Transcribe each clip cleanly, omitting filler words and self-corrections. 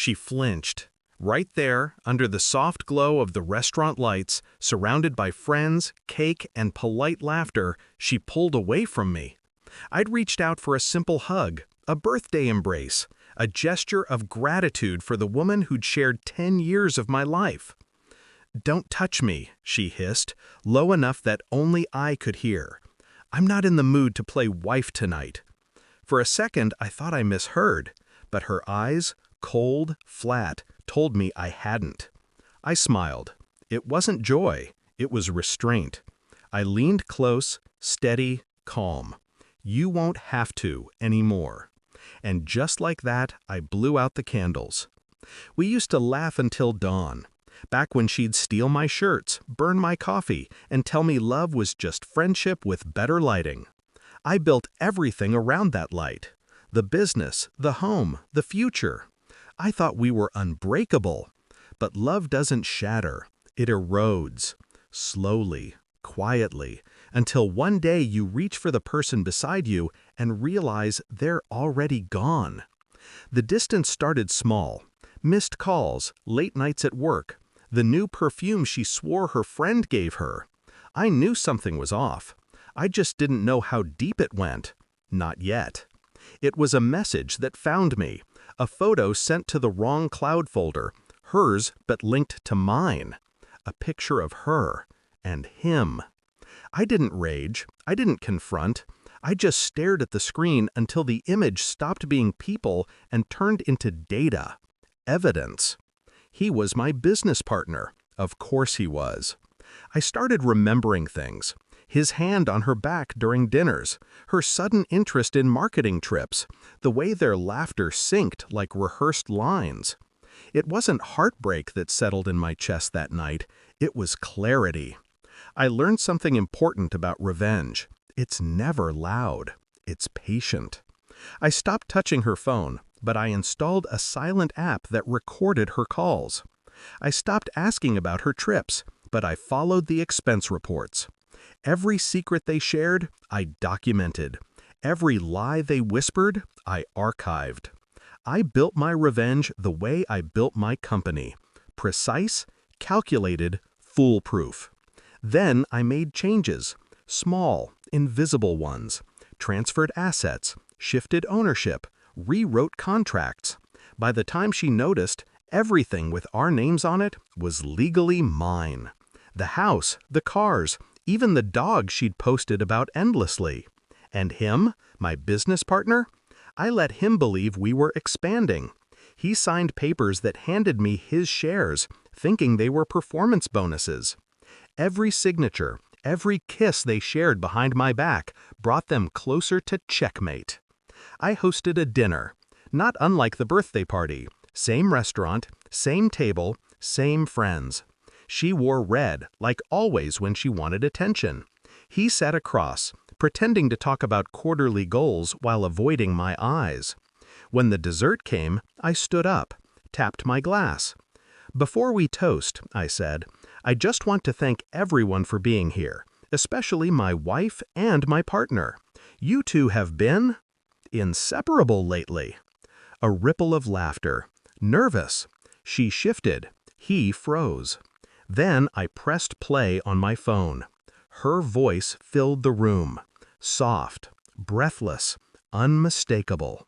She flinched. Right there, under the soft glow of the restaurant lights, surrounded by friends, cake, and polite laughter, she pulled away from me. I'd reached out for a simple hug, a birthday embrace, a gesture of gratitude for the woman who'd shared 10 years of my life. "Don't touch me," she hissed, low enough that only I could hear. "I'm not in the mood to play wife tonight." For a second, I thought I misheard, but her eyes, cold, flat, told me I hadn't. I smiled. It wasn't joy, it was restraint. I leaned close, steady, calm. "You won't have to anymore." And just like that, I blew out the candles. We used to laugh until dawn. Back when she'd steal my shirts, burn my coffee, and tell me love was just friendship with better lighting. I built everything around that light. The business, the home, the future. I thought we were unbreakable. But love doesn't shatter. It erodes. Slowly, quietly, until one day you reach for the person beside you and realize they're already gone. The distance started small. Missed calls, late nights at work, the new perfume she swore her friend gave her. I knew something was off. I just didn't know how deep it went. Not yet. It was a message that found me, a photo sent to the wrong cloud folder, hers but linked to mine. A picture of her and him. I didn't rage. I didn't confront. I just stared at the screen until the image stopped being people and turned into data. Evidence. He was my business partner. Of course he was. I started remembering things. His hand on her back during dinners, her sudden interest in marketing trips, the way their laughter synced like rehearsed lines. It wasn't heartbreak that settled in my chest that night. It was clarity. I learned something important about revenge. It's never loud. It's patient. I stopped touching her phone, but I installed a silent app that recorded her calls. I stopped asking about her trips, but I followed the expense reports. Every secret they shared, I documented. Every lie they whispered, I archived. I built my revenge the way I built my company. Precise, calculated, foolproof. Then I made changes. Small, invisible ones. Transferred assets, shifted ownership, rewrote contracts. By the time she noticed, everything with our names on it was legally mine. The house, the cars, even the dog she'd posted about endlessly. And him, my business partner? I let him believe we were expanding. He signed papers that handed me his shares, thinking they were performance bonuses. Every signature, every kiss they shared behind my back brought them closer to checkmate. I hosted a dinner, not unlike the birthday party. Same restaurant, same table, same friends. She wore red, like always when she wanted attention. He sat across, pretending to talk about quarterly goals while avoiding my eyes. When the dessert came, I stood up, tapped my glass. "Before we toast," I said, "I just want to thank everyone for being here, especially my wife and my partner. You two have been inseparable lately." A ripple of laughter. Nervous. She shifted. He froze. Then I pressed play on my phone. Her voice filled the room. Soft, breathless, unmistakable.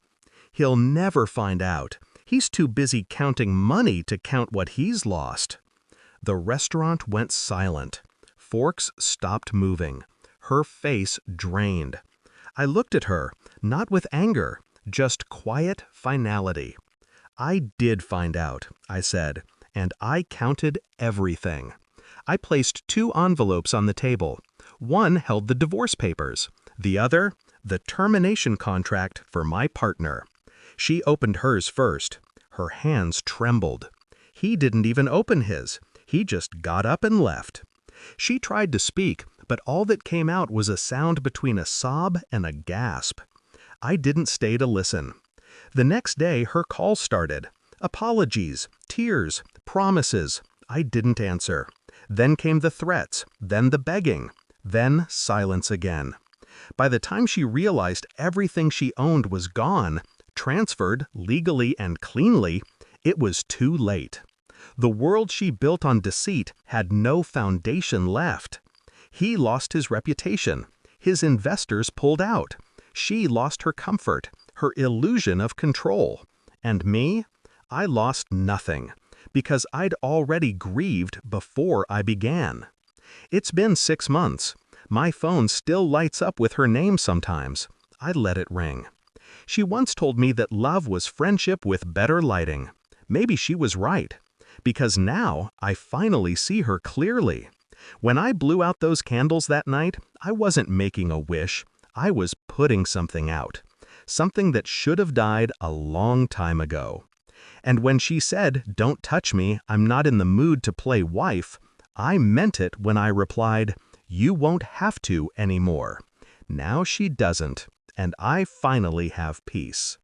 "He'll never find out. He's too busy counting money to count what he's lost." The restaurant went silent. Forks stopped moving. Her face drained. I looked at her, not with anger, just quiet finality. "I did find out," I said, "and I counted everything." I placed 2 envelopes on the table. One held the divorce papers. The other, the termination contract for my partner. She opened hers first. Her hands trembled. He didn't even open his. He just got up and left. She tried to speak, but all that came out was a sound between a sob and a gasp. I didn't stay to listen. The next day, her call started. Apologies, tears, promises. I didn't answer. Then came the threats, then the begging, then silence again. By the time she realized everything she owned was gone, transferred legally and cleanly, It was too late. The world she built on deceit had no foundation left. He lost his reputation. His investors pulled out. She lost her comfort, her illusion of control. And me? I lost nothing, because I'd already grieved before I began. It's been 6 months. My phone still lights up with her name sometimes. I let it ring. She once told me that love was friendship with better lighting. Maybe she was right, because now I finally see her clearly. When I blew out those candles that night, I wasn't making a wish. I was putting something out. Something that should have died a long time ago. And when she said, "Don't touch me, I'm not in the mood to play wife," I meant it when I replied, "You won't have to anymore." Now she doesn't, and I finally have peace.